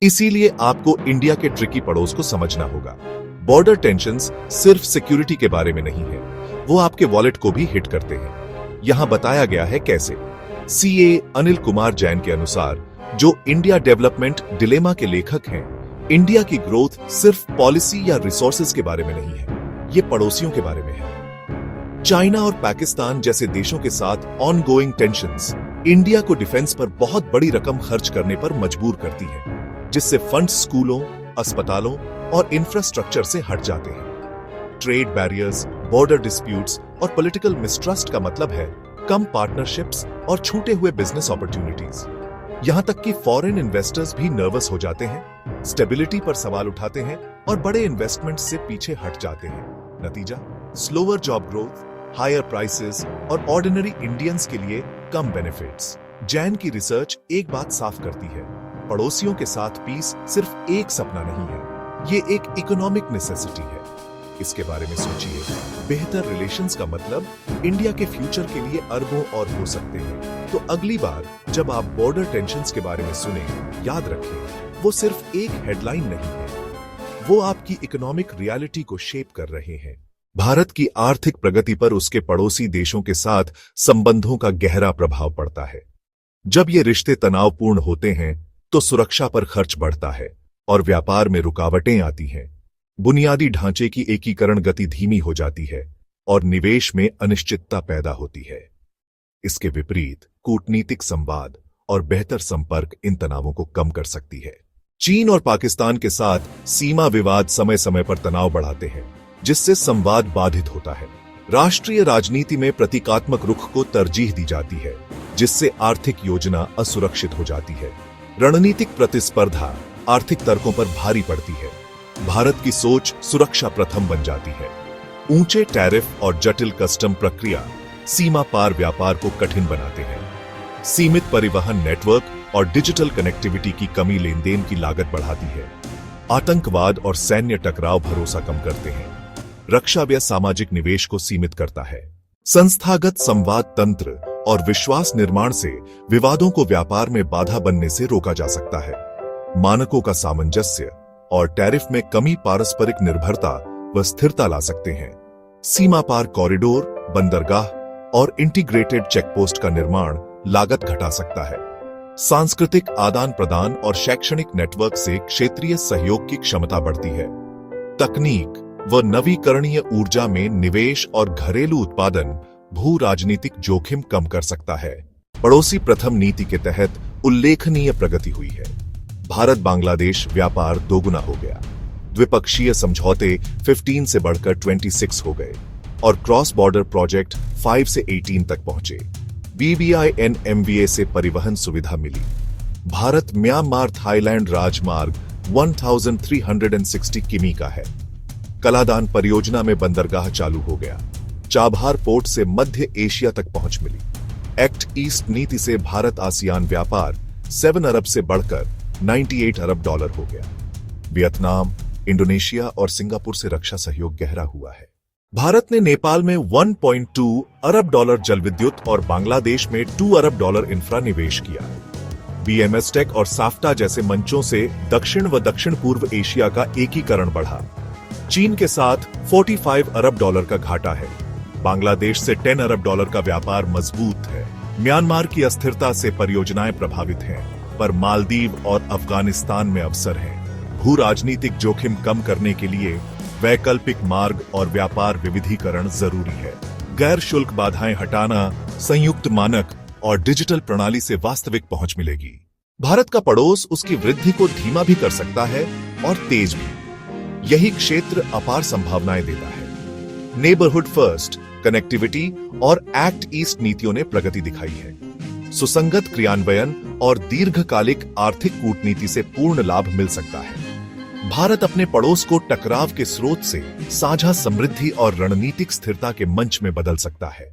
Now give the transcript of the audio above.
इसीलिए आपको इंडिया के ट्रिकी पड़ोस को समझना होगा। बॉर्डर टेंशंस सिर्फ सिक्योरिटी के बारे में नहीं है, वो आपके वॉलेट को भी हिट करते हैं। यहां बताया गया है कैसे। सीए अनिल कुमार जैन के अनुसार, जो इंडिया डेवलपमेंट डिलेमा के लेखक हैं, इंडिया की ग्रोथ सिर्फ पॉलिसी या रिसोर्सेज के बारे में नहीं है, ये पड़ोसियों के बारे में है। चाइना और पाकिस्तान जैसे देशों के साथ ऑनगोइंग टेंशंस इंडिया को डिफेंस पर बहुत बड़ी रकम खर्च करने पर मजबूर करती है, जिससे फंड्स स्कूलों, अस्पतालों और इंफ्रास्ट्रक्चर से हट जाते हैं। ट्रेड बैरियर्स, बॉर्डर डिस्प्यूट्स और पॉलिटिकल मिसट्रस्ट का मतलब है कम पार्टनरशिप्स और छूटे हुए बिजनेस अपॉर्चुनिटीज। यहां तक कि फॉरेन इन्वेस्टर्स भी नर्वस हो जाते हैं, स्टेबिलिटी पर सवाल उठाते हैं और बड़े इन्वेस्टमेंट से पीछे हट जाते हैं। नतीजा, slower job growth, higher prices और ऑर्डिनरी इंडियंस के लिए कम बेनिफिट्स। जैन की रिसर्च एक बात साफ करती है, पड़ोसियों के साथ पीस सिर्फ एक सपना नहीं है, ये एक इकोनॉमिक नेसेसिटी है। इसके बारे में सोचिए, बेहतर रिलेशंस का मतलब इंडिया के फ्यूचर के लिए अरबों और हो सकते हैं। तो अगली बार जब आप बॉर्डर टेंशंस के बारे में सुने, याद रखें, वो सिर्फ एक हेडलाइन नहीं है, वो आपकी इकोनॉमिक रियलिटी को शेप कर रहे हैं। भारत की आर्थिक प्रगति पर उसके पड़ोसी देशों के साथ संबंधों का गहरा प्रभाव पड़ता है। जब ये रिश्ते तनावपूर्ण होते हैं तो सुरक्षा पर खर्च बढ़ता है और व्यापार में रुकावटें आती हैं। बुनियादी ढांचे की एकीकरण गति धीमी हो जाती है और निवेश में अनिश्चितता पैदा होती है। इसके विपरीत कूटनीतिक संवाद और बेहतर संपर्क इन तनावों को कम कर सकती है। चीन और पाकिस्तान के साथ सीमा विवाद समय समय पर तनाव बढ़ाते हैं, जिससे संवाद बाधित होता है। राष्ट्रीय राजनीति में प्रतीकात्मक रुख को तरजीह दी जाती है, जिससे आर्थिक योजना असुरक्षित हो जाती है। रणनीतिक प्रतिस्पर्धा आर्थिक तर्कों पर भारी पड़ती है। भारत की सोच सुरक्षा प्रथम बन जाती है। ऊंचे टैरिफ और जटिल कस्टम प्रक्रिया सीमा पार व्यापार को कठिन बनाते हैं। सीमित परिवहन नेटवर्क और डिजिटल कनेक्टिविटी की कमी लेनदेन की लागत बढ़ाती है। आतंकवाद और सैन्य टकराव भरोसा कम करते हैं। रक्षा व्यय सामाजिक निवेश को सीमित करता है। संस्थागत संवाद तंत्र और विश्वास निर्माण से विवादों को व्यापार में बाधा बनने से रोका जा सकता है। मानकों का सामंजस्य और टैरिफ में कमी पारस्परिक निर्भरता व स्थिरता ला सकते हैं। सीमा पार कॉरिडोर, बंदरगाह और इंटीग्रेटेड चेकपोस्ट का निर्माण लागत घटा सकता है। सांस्कृतिक आदान प्रदान और शैक्षणिक नेटवर्क से क्षेत्रीय सहयोग की क्षमता बढ़ती है। तकनीक व नवीकरणीय ऊर्जा में निवेश और घरेलू उत्पादन भू राजनीतिक जोखिम कम कर सकता है। पड़ोसी प्रथम नीति के तहत उल्लेखनीय प्रगति हुई है। भारत बांग्लादेश व्यापार दोगुना हो गया। द्विपक्षीय समझौते 15 से बढ़कर 26 हो गए और क्रॉस बॉर्डर प्रोजेक्ट 5 से 18 तक पहुंचे। BBINMVA से परिवहन सुविधा मिली। भारत म्यांमार थाईलैंड राजमार्ग 1360 किमी का है। कलादान परियोजना में बंदरगाह चालू हो गया। चाबहार पोर्ट से मध्य एशिया तक पहुंच मिली। एक्ट ईस्ट नीति से भारत आसियान व्यापार 7 अरब से बढ़कर 98 अरब डॉलर हो गया। वियतनाम, इंडोनेशिया और सिंगापुर से रक्षा सहयोग गहरा हुआ है। भारत ने नेपाल में 1.2 अरब डॉलर जल विद्युत और बांग्लादेश में 2 अरब डॉलर इंफ्रा निवेश किया। BMS टेक और साफ्टा जैसे मंचों से दक्षिण व दक्षिण पूर्व एशिया का एकीकरण बढ़ा। चीन के साथ 45 अरब डॉलर का घाटा है। बांग्लादेश से 10 अरब डॉलर का व्यापार मजबूत है। म्यांमार की अस्थिरता से परियोजनाएं प्रभावित हैं, पर मालदीव और अफगानिस्तान में अवसर हैं। भू राजनीतिक जोखिम कम करने के लिए वैकल्पिक मार्ग और व्यापार विविधीकरण जरूरी है। गैर शुल्क बाधाएं हटाना, संयुक्त मानक और डिजिटल प्रणाली से वास्तविक पहुंच मिलेगी। भारत का पड़ोस उसकी वृद्धि को धीमा भी कर सकता है और तेज भी। यही क्षेत्र अपार संभावनाएं देता है। नेबरहुड फर्स्ट, कनेक्टिविटी और एक्ट ईस्ट नीतियों ने प्रगति दिखाई है। सुसंगत क्रियान्वयन और दीर्घकालिक आर्थिक कूटनीति से पूर्ण लाभ मिल सकता है। भारत अपने पड़ोस को टकराव के स्रोत से साझा समृद्धि और रणनीतिक स्थिरता के मंच में बदल सकता है।